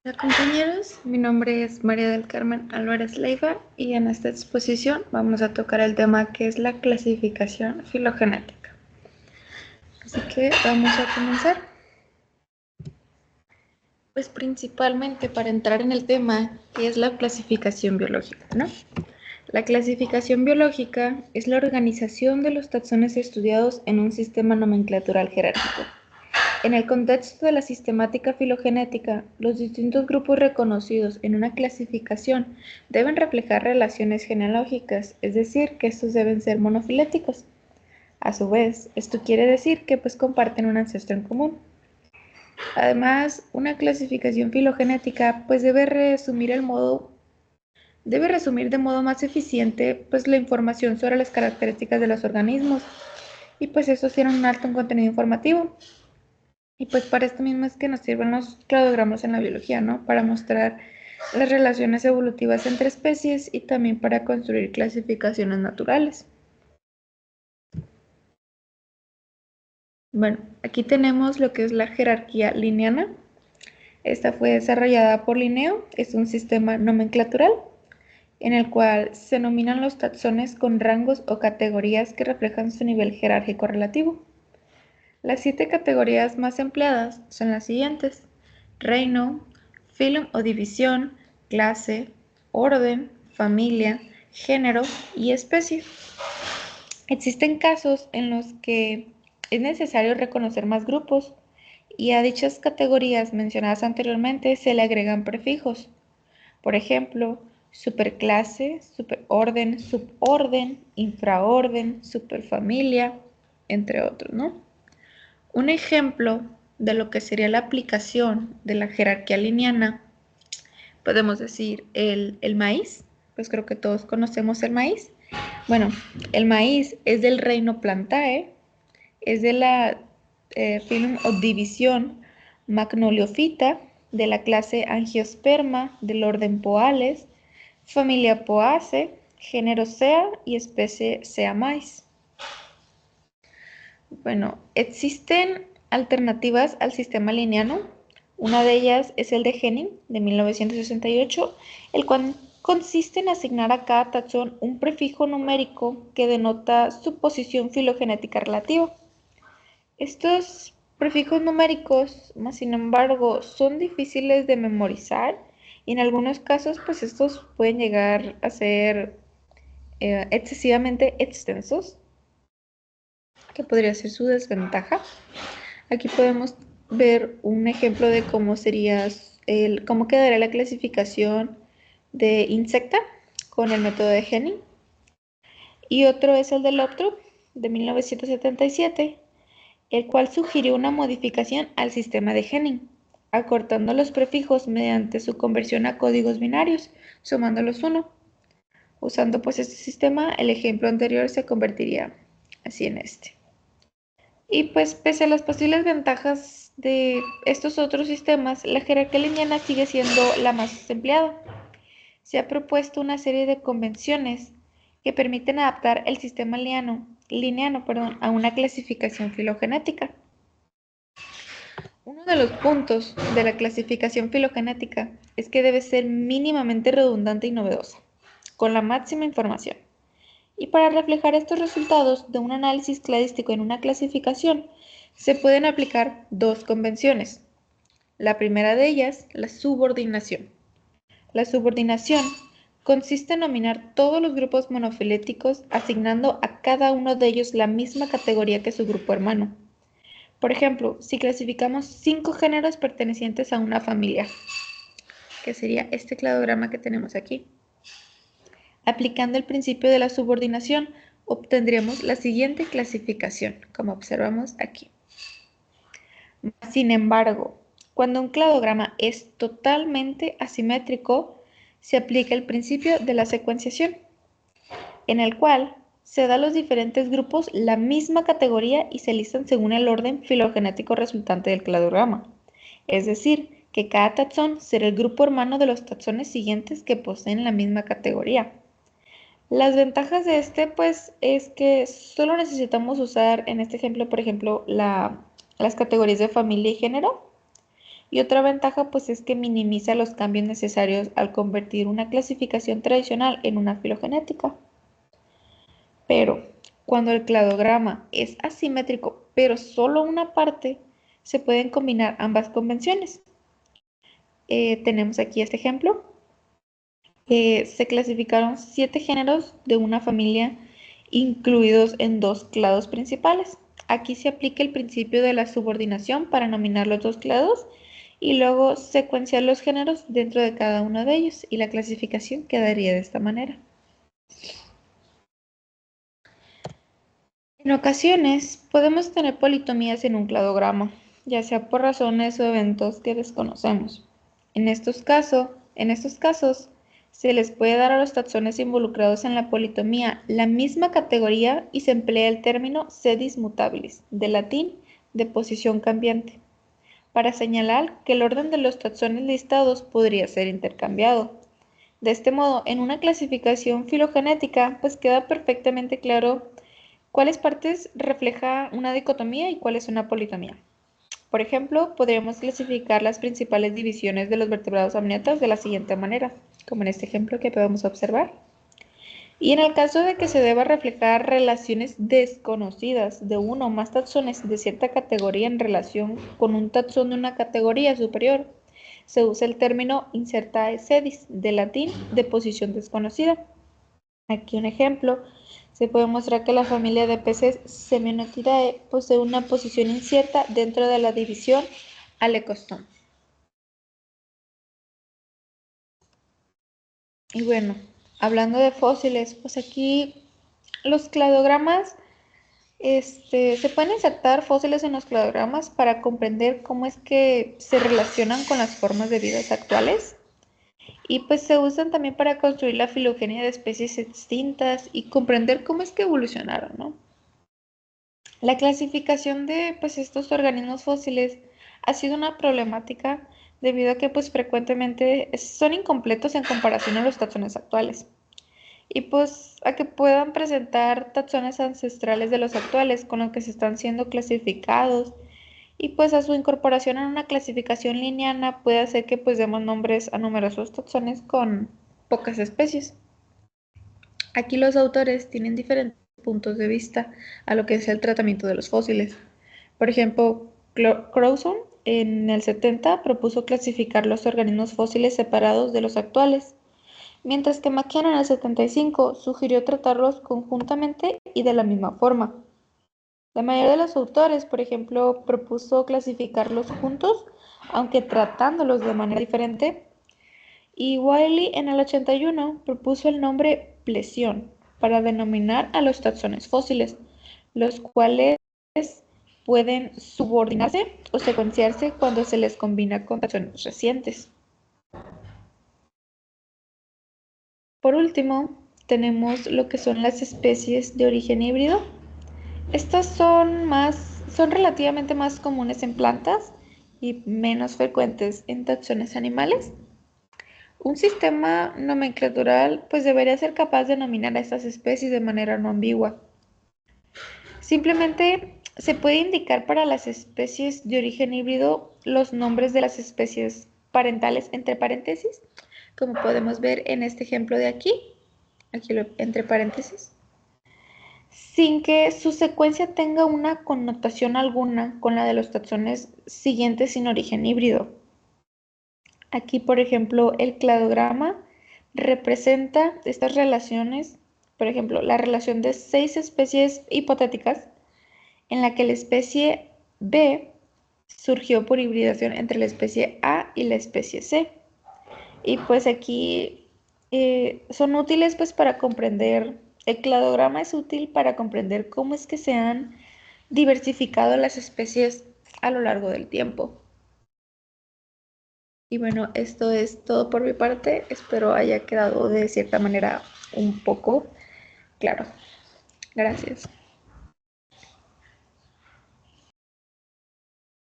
Hola compañeros, mi nombre es María del Carmen Álvarez Leiva y en esta exposición vamos a tocar el tema que es la clasificación filogenética. Así que vamos a comenzar. Pues principalmente para entrar en el tema que es la clasificación biológica, ¿no? La clasificación biológica es la organización de los taxones estudiados en un sistema nomenclatural jerárquico. En el contexto de la sistemática filogenética, los distintos grupos reconocidos en una clasificación deben reflejar relaciones genealógicas, es decir, que estos deben ser monofiléticos. A su vez, esto quiere decir que comparten un ancestro en común. Además, una clasificación filogenética debe resumir de modo más eficiente la información sobre las características de los organismos y estos tienen un alto contenido informativo. Y para esto mismo es que nos sirven los cladogramas en la biología, ¿no? Para mostrar las relaciones evolutivas entre especies y también para construir clasificaciones naturales. Bueno, aquí tenemos lo que es la jerarquía linneana. Esta fue desarrollada por Linneo, es un sistema nomenclatural en el cual se nominan los taxones con rangos o categorías que reflejan su nivel jerárquico relativo. Las 7 categorías más empleadas son las siguientes: reino, filum o división, clase, orden, familia, género y especie. Existen casos en los que es necesario reconocer más grupos y a dichas categorías mencionadas anteriormente se le agregan prefijos. Por ejemplo, superclase, superorden, suborden, infraorden, superfamilia, entre otros, ¿no? Un ejemplo de lo que sería la aplicación de la jerarquía linneana, podemos decir el maíz, pues creo que todos conocemos el maíz. Bueno, el maíz es del reino Plantae, es de la filum o división Magnoliophyta, de la clase Angiosperma, del orden Poales, familia Poaceae, género Sea y especie Sea maíz. Bueno, existen alternativas al sistema linneano. Una de ellas es el de Henning, de 1968, el cual consiste en asignar a cada taxón un prefijo numérico que denota su posición filogenética relativa. Estos prefijos numéricos, sin embargo, son difíciles de memorizar y en algunos casos, estos pueden llegar a ser excesivamente extensos, que podría ser su desventaja. Aquí podemos ver un ejemplo de cómo cómo quedaría la clasificación de insecta con el método de Henning. Y otro es el de Lothrop de 1977, el cual sugirió una modificación al sistema de Henning, acortando los prefijos mediante su conversión a códigos binarios, sumándolos 1. Usando este sistema, el ejemplo anterior se convertiría así en este. Y pese a las posibles ventajas de estos otros sistemas, la jerarquía linneana sigue siendo la más empleada. Se ha propuesto una serie de convenciones que permiten adaptar el sistema linneano a una clasificación filogenética. Uno de los puntos de la clasificación filogenética es que debe ser mínimamente redundante y novedosa, con la máxima información. Y para reflejar estos resultados de un análisis cladístico en una clasificación, se pueden aplicar dos convenciones. La primera de ellas, la subordinación. La subordinación consiste en nominar todos los grupos monofiléticos asignando a cada uno de ellos la misma categoría que su grupo hermano. Por ejemplo, si clasificamos 5 géneros pertenecientes a una familia, que sería este cladograma que tenemos aquí. Aplicando el principio de la subordinación, obtendríamos la siguiente clasificación, como observamos aquí. Sin embargo, cuando un cladograma es totalmente asimétrico, se aplica el principio de la secuenciación, en el cual se da a los diferentes grupos la misma categoría y se listan según el orden filogenético resultante del cladograma. Es decir, que cada taxón será el grupo hermano de los taxones siguientes que poseen la misma categoría. Las ventajas de es que solo necesitamos usar en este ejemplo, por ejemplo, las categorías de familia y género. Y otra ventaja pues es que minimiza los cambios necesarios al convertir una clasificación tradicional en una filogenética. Pero cuando el cladograma es asimétrico, pero solo una parte, se pueden combinar ambas convenciones. Tenemos aquí este ejemplo. Se clasificaron 7 géneros de una familia incluidos en 2 clados principales. Aquí se aplica el principio de la subordinación para nominar los 2 clados y luego secuenciar los géneros dentro de cada uno de ellos, y la clasificación quedaría de esta manera. En ocasiones podemos tener politomías en un cladograma, ya sea por razones o eventos que desconocemos. En estos casos, se les puede dar a los taxones involucrados en la politomía la misma categoría y se emplea el término sedis mutabilis, del latín de posición cambiante, para señalar que el orden de los taxones listados podría ser intercambiado. De este modo, en una clasificación filogenética, pues queda perfectamente claro cuáles partes refleja una dicotomía y cuál es una politomía. Por ejemplo, podríamos clasificar las principales divisiones de los vertebrados amniotas de la siguiente manera, como en este ejemplo que podemos observar. Y en el caso de que se deba reflejar relaciones desconocidas de uno o más taxones de cierta categoría en relación con un taxón de una categoría superior, se usa el término incertae sedis, del latín de posición desconocida. Aquí un ejemplo. Se puede mostrar que la familia de peces Semionotidae posee una posición incierta dentro de la división Alecostón. Y bueno, hablando de fósiles, pues aquí los cladogramas, se pueden insertar fósiles en los cladogramas para comprender cómo es que se relacionan con las formas de vida actuales. Y pues se usan también para construir la filogenia de especies extintas y comprender cómo es que evolucionaron, ¿no? La clasificación de pues, estos organismos fósiles ha sido una problemática debido a que pues, frecuentemente son incompletos en comparación a los taxones actuales y pues a que puedan presentar taxones ancestrales de los actuales con los que se están siendo clasificados, y pues a su incorporación en una clasificación lineana puede hacer que pues demos nombres a numerosos taxones con pocas especies. Aquí los autores tienen diferentes puntos de vista a lo que es el tratamiento de los fósiles. Por ejemplo, Crowson en el 70 propuso clasificar los organismos fósiles separados de los actuales, mientras que McKenna en el 75 sugirió tratarlos conjuntamente y de la misma forma. La mayoría de los autores, por ejemplo, propuso clasificarlos juntos, aunque tratándolos de manera diferente, y Wiley en el 81 propuso el nombre plesión para denominar a los taxones fósiles, los cuales pueden subordinarse o secuenciarse cuando se les combina con taxones recientes. Por último, tenemos lo que son las especies de origen híbrido. Estas son relativamente más comunes en plantas y menos frecuentes en taxones animales. Un sistema nomenclatural pues debería ser capaz de nominar a estas especies de manera no ambigua. Simplemente se puede indicar para las especies de origen híbrido los nombres de las especies parentales entre paréntesis, como podemos ver en este ejemplo de aquí entre paréntesis, sin que su secuencia tenga una connotación alguna con la de los taxones siguientes sin origen híbrido. Aquí, por ejemplo, el cladograma representa estas relaciones, por ejemplo, la relación de 6 especies hipotéticas en la que la especie B surgió por hibridación entre la especie A y la especie C. Y pues aquí son útiles pues para comprender, el cladograma es útil para comprender cómo es que se han diversificado las especies a lo largo del tiempo. Y bueno, esto es todo por mi parte. Espero haya quedado de cierta manera un poco claro. Gracias.